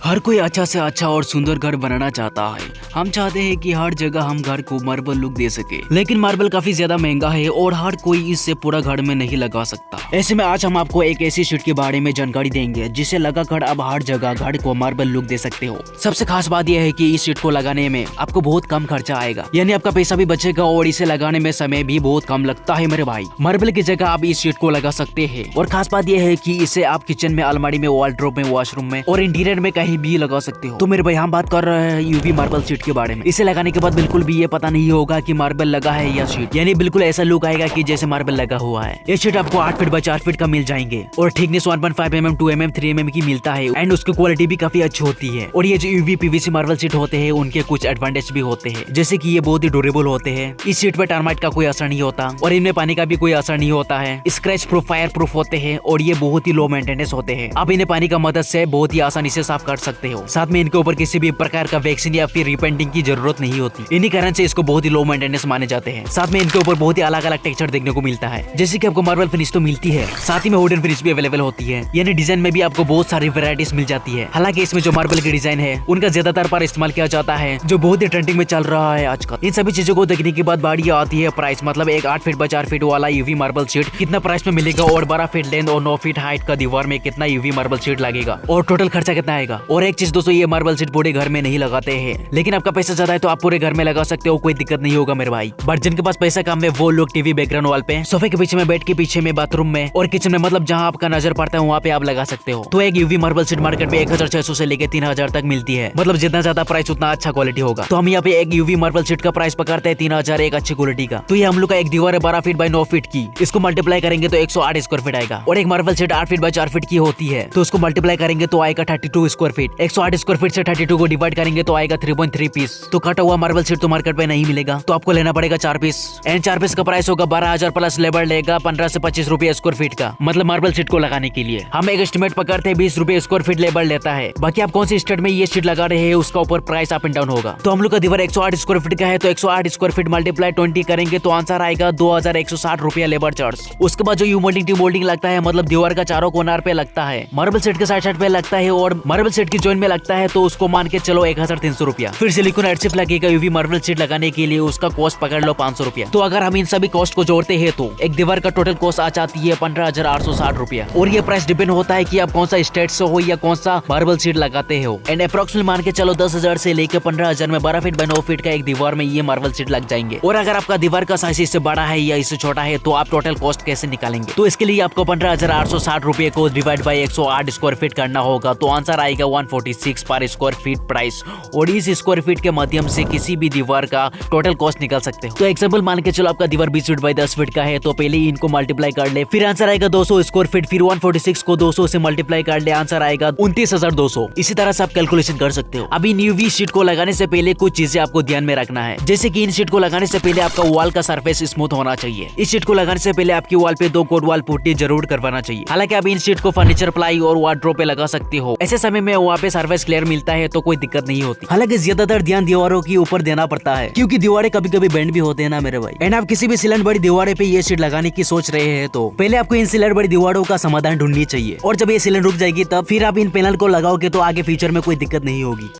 हर कोई अच्छा से अच्छा और सुंदर घर बनाना चाहता है। हम चाहते हैं कि हर जगह हम घर को मार्बल लुक दे सके, लेकिन मार्बल काफी ज्यादा महंगा है और हर कोई इससे पूरा घर में नहीं लगा सकता। ऐसे में आज हम आपको एक ऐसी शीट के बारे में जानकारी देंगे जिसे लगाकर अब हर जगह घर को मार्बल लुक दे सकते हो। सबसे खास बात यह है कि इस शीट को लगाने में आपको बहुत कम खर्चा आएगा, यानी आपका पैसा भी बचेगा और इसे लगाने में समय भी बहुत कम लगता है मेरे भाई। मार्बल की जगह आप इस शीट को लगा सकते हैं और खास बात यह है कि इसे आप किचन में, अलमारी में, वार्डरोब में, वॉशरूम में और इंटीरियर में कहीं भी लगा सकते हो। तो मेरे भाई हम बात कर रहे हैं यूवी मार्बल शीट के बारे में। इसे लगाने के बाद बिल्कुल भी ये पता नहीं होगा कि मार्बल लगा है या शीट, यानी बिल्कुल ऐसा लुक आएगा कि जैसे मार्बल लगा हुआ है। ये शीट आपको 8 फीट बाय 4 फीट का मिल जाएंगे और थिकनेस 1.5 mm, 2 mm, 3 mm की मिलता है एंड उसकी क्वालिटी भी काफी अच्छी होती है। और ये जो यूवी पीवीसी मार्बल शीट होते हैं उनके कुछ एडवांटेज भी होते हैं, जैसे कि ये बहुत ही ड्यूरेबल होते हैं। इस शीट पे टर्माइट का कोई असर नहीं होता और इनमें पानी का भी कोई असर नहीं होता है। स्क्रैच प्रूफ, फायर प्रूफ होते हैं और ये बहुत ही लो मेंटेनेंस होते हैं। आप इन्हें पानी का मदद से बहुत ही आसानी से साफ कर सकते हो। साथ में इनके ऊपर किसी भी प्रकार का वैक्सीन या फिर रिपेंटिंग की जरूरत नहीं होती। इन्हीं कारण से इसको बहुत ही लो मेंटेनेंस माने जाते हैं। साथ में इनके ऊपर बहुत ही अलग अलग टेक्सचर देखने को मिलता है, जैसे कि आपको मार्बल फिनिश तो मिलती है, साथ ही में वुडन फिनिश भी अवेलेबल होती है, यानी डिजाइन में भी आपको बहुत सारी वैरायटीज मिल जाती है। हालांकि इसमें जो मार्बल की डिजाइन है उनका ज्यादातर पर इस्तेमाल किया जाता है, जो बहुत ही ट्रेंडिंग में चल रहा है आजकल। इन सभी चीजों को देखने के बाद बारी आती है प्राइस, मतलब एक 8 फीट बाय 4 फीट वाला यूवी मार्बल शीट कितना प्राइस में मिलेगा और 12 फीट लेंथ और 9 फीट हाइट का दीवार में कितना यूवी मार्बल शीट लगेगा और टोटल खर्चा कितना आएगा। और एक चीज दोस्तों, ये मार्बल शीट पूरे घर में नहीं लगाते हैं, लेकिन आपका पैसा ज्यादा है तो आप पूरे घर में लगा सकते हो, कोई दिक्कत नहीं होगा मेरे भाई। बट जिनके पास पैसा कम है वो लोग टीवी बैकग्राउंड वॉल पे, सोफे के पीछे में, बेड के पीछे में, बाथरूम में और किचन में, मतलब जहां आपका नजर पड़ता है वहां पे आप लगा सकते हो। तो एक यूवी मार्बल शीट मार्केट में 1600 से लेके 3000 तक मिलती है, मतलब जितना ज्यादा प्राइस उतना अच्छा क्वालिटी होगा। तो हम यहाँ पे एक यूवी मार्बल शीट का प्राइस पकड़ते हैं 3000 एक अच्छी क्वालिटी का। तो ये हम लोग का एक दीवार है 12 फीट बाय 9 फीट की, इसको मल्टीप्लाई करेंगे तो 108 स्क्वायर फीट आएगा। और एक marble sheet 8 feet by 4 feet की होती है, तो उसको मल्टीप्लाई करेंगे तो आएगा 32 स्क्वायर फीट। 108 स्क्वायर फीट से 32 को डिवाइड करेंगे तो आएगा 3.3 पीस। तो कटा हुआ मार्बल शीट तो मार्केट में नहीं मिलेगा, तो आपको लेना पड़ेगा 4 पीस एंड 4 पीस का प्राइस होगा 12,000 प्लस लेबर लेगा 15 से 25 रुपए स्क्वायर फीट का, मतलब मार्बल शीट को लगाने के लिए हम एक एस्टिमेट पकड़ते हैं 20 रुपए स्क्वायर फीट लेबर लेता है। बाकी आप कौन सी स्टेट में ये शीट लगा रहे हैं उसका ऊपर प्राइस अप एंड डाउन होगा। तो हम लोग का दीवार 108 स्क्वायर फीट का है, तो 108 स्क्वायर फीट मल्टीप्लाई 20 करेंगे तो आंसर आएगा 2160 रुपया लेबर चार्ज। उसके बाद जो यू मोल्डिंग टी मोल्डिंग लगता है, मतलब दीवार का चारों कोनार पे लगता है, मार्बल शीट के साइड पे लगता है और मार्बल शीट की जॉइंट में लगता है, तो उसको मान के चलो 1300 रुपया। फिर सिलिकॉन एडसिप लगेगा यूवी मार्बल शीट लगाने के लिए, उसका कॉस्ट पकड़ लो 500 रुपया। तो अगर हम इन सभी कॉस्ट को जोड़ते हैं तो एक दीवार का टोटल कॉस्ट आ जाती है 15,860 रुपया। और ये प्राइस डिपेंड होता है कि आप कौन सा स्टेट से हो या कौन सा मार्बल शीट लगाते हो। एंड अप्रोक्सीमेटली मान के चलो 10,000 से लेकर 15,000 में 12 फीट बाय 9 फीट का एक दीवार में ये मार्बल शीट लग जाएंगे। और अगर आपका दीवार का साइज इससे बड़ा है या इससे छोटा है तो आप टोटल कॉस्ट कैसे निकालेंगे। तो इसके लिए आपको 15,860 रुपए को डिवाइड बाय 108 स्क्वायर फीट करना होगा, तो आंसर आएगा 146 पर स्क्वायर फीट प्राइस। और इस स्क्वायर फीट के माध्यम से किसी भी दीवार का टोटल कॉस्ट निकाल सकते हो। तो एग्जांपल मान के चलो आपका दीवार 20 फीट बाय 10 फीट का है, तो पहले ही इनको मल्टीप्लाई कर ले, फिर आंसर आएगा 200 स्क्वायर फीट, फिर 146 को 200 से मल्टीप्लाई कर ले, आंसर आएगा 29,200। इसी तरह से आप कैलकुलेशन कर सकते हो। अभी यूवी शीट को लगाने से पहले कुछ चीजें आपको ध्यान में रखना है, जैसे कि इन शीट को लगाने से पहले आपका वॉल का सरफेस स्मूथ होना चाहिए। इस शीट को लगाने से पहले आपकी वॉल पे 2 कोट वॉल पुट्टी जरूर करवाना चाहिए। हालांकि आप इन शीट को फर्नीचर, प्लाई और वार्डरोब पे लगा सकते हो, ऐसे समय में वहाँ पे सरफेस क्लियर मिलता है तो कोई दिक्कत नहीं होती। हालांकि ज्यादातर ध्यान दीवारों के ऊपर देना पड़ता है, क्योंकि दीवारें कभी कभी बेंड भी होते हैं ना मेरे भाई। एंड आप किसी भी सिलेंडर बड़ी दीवारें पे ये शीट लगाने की सोच रहे हैं तो पहले आपको इन सिलेंडर बड़ी दीवारों का समाधान ढूंढनी चाहिए, और जब ये सिलेंडर रुक जाएगी तब फिर आप इन पैनल को लगाओगे तो आगे फ्यूचर में कोई दिक्कत नहीं होगी।